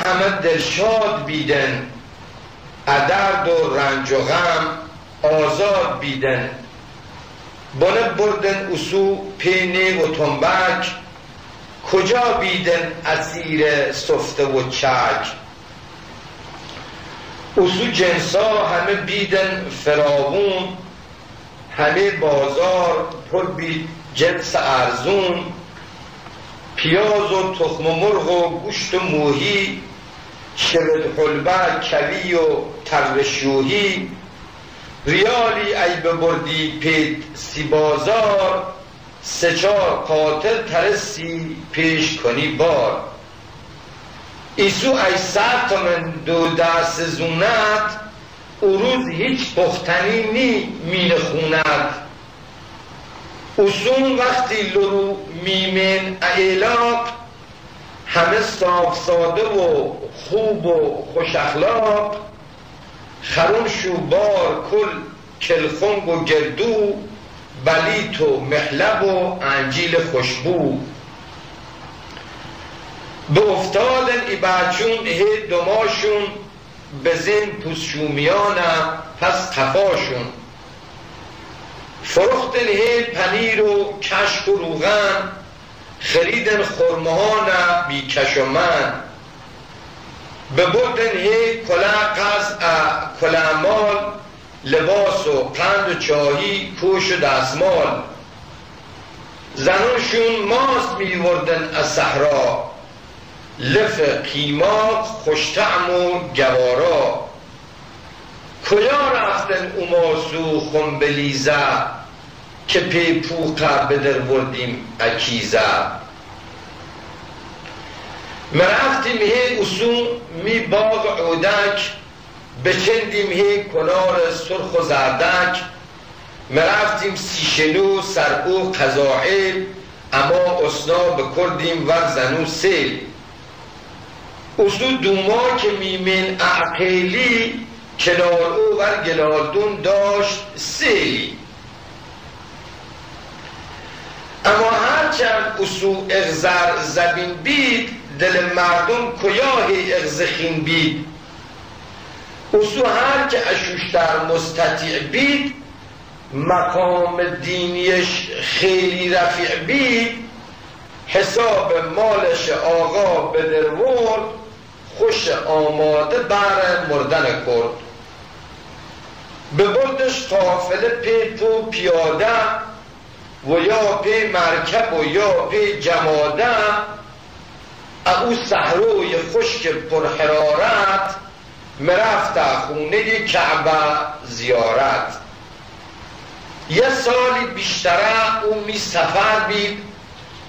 همه دلشاد بیدن، درد و رنج و غم آزاد بیدن. بانه بردن اسو پینه و تنبک، کجا بیدن اسیر سفته و چک. اسو جنسا همه بیدن فراوون، همه بازار پر بید جنس ارزون. پیاز و تخم مرغ و گوشت و موهی، شبت حلبه کوی و ترشوهی. ریالی ای ببردی پید سی بازار، سه چار قاتل ترسی پیش کنی بار. ایسو ای سر من دو دست زونت، او روز هیچ پختنی نی مین خونت. اصون وقتی لرو میمن ایلاق، همه صاف ساده و خوب و خوش اخلاق. خرون شوبار کل کلخنگ و گردو، بلیت و محلب و انجیل خوشبو. به افتادن ای بچون هی دماشون، بزین پوسشومیانم پس قفاشون. فروختن هی پنیر و کشک و روغن، خریدن خرمهان بی کش و من. ببردن هی کله قزع کله مال، لباس و قند و چاهی کوش و دستمال. زنانشون ماست میوردن از صحرا، لف قیماق خوشطعم و گوارا. کجا رفتن او ماسو خنبلیزه، که پی پوقه بدر وردیم اکیزه. مرفتیم هی اسون می باغ عودک، بچندیم هی کنار سرخ و زردک. مرفتیم سیشنو سربو قزاعل، اما اسنا بکردیم ور زنو سیل. اسو دوما که میمن اعقیلی، کنار او ور گلالدون داشت سیلی. اما هرچند اسو اغزر زبین بید، دل مردم کیاهی اغزخین بید. اسو هر که اشوشتر مستطیع بید، مقام دینیش خیلی رفیع بید. حساب مالش آقا بدرورد، خوش آماده بر مردن کرد. ببردش قافله پی تو پیاده، و یا پی مرکب و یا پی جماده. او صحروی خشک پرحرارت، مرفت خونه کعبه زیارت. یه سالی بیشتره او می سفر بید،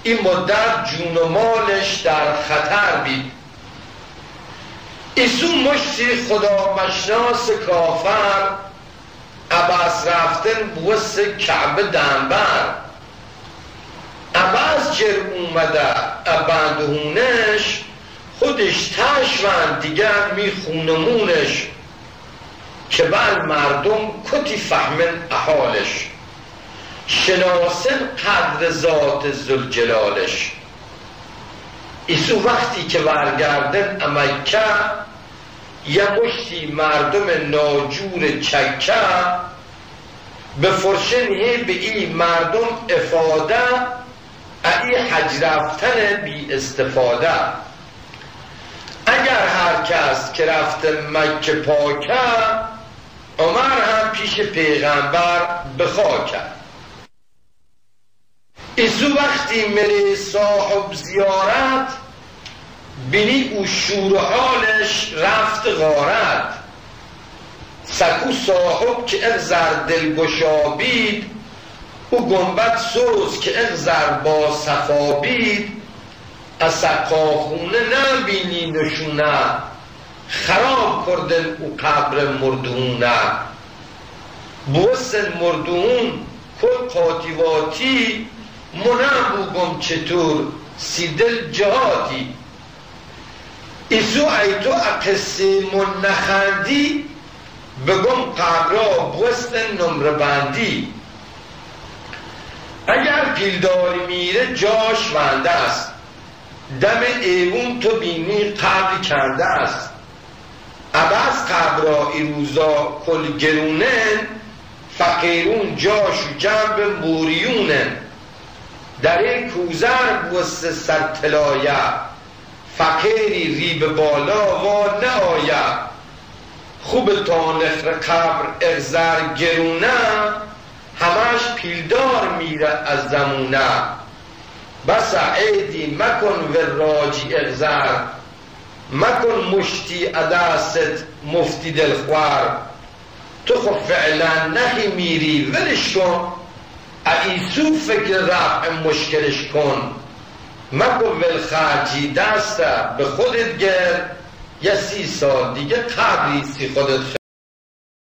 این مدت جون و مالش در خطر بید. ایسو مشتی خدا مشناس کافر، عباس رفتن بوست کعبه دنبر. عباس جر اومده ابندهونش، خودش تشوند دیگر می خونمونش. که بر مردم کتی فهمن احالش، شناسن قدر ذات ذوالجلالش. ایسو وقتی که ورگردن امکه، یه مشتی مردم ناجور چکه. به فرشن هی به این مردم افاده، ای حج رفتن بی استفاده. اگر هر کس که رفته مکه پاکه، عمر هم پیش پیغمبر بخاکه. ایسو وقتی مری صاحب زیارت، بینی او شور حالش رفت غارت. سکو صاحب که اغزر دلگشا بید، او گنبد سوز که اغزر با صفا بید. از سقاخونه نبینی نشونه، خراب کردن او قبر مردونه. بوسن مردون کل قاطیواتی، منم بوگم چطور سیدل جهاتی. ایسو ای تو اقصی من نخندی، بگم قبرا بوستن نمره بندی. اگر پیلداری میره جاش ونده است، دم ایوون تو بینی قبر کرده است، عباس قبرا ای روزا کل گرونن، فقیرون جاشو جنب موریونن. در کوزر بوست سرطلایه، فقیری ریب بالا و نه آیه. خوب تا نخر قبر اغزر گرونه، همش پیلدار میره از زمونه. بس عیدی مکن و راجی اغزر، مکن مشتی عدست مفتی دلخور. تو خب فعلا نخی میری ولش کن، ایسو فکر رفع مشکلش کن. مکن ولخرجی دسته به خودت گر، یا 30 سال دیگه قبری سی خودت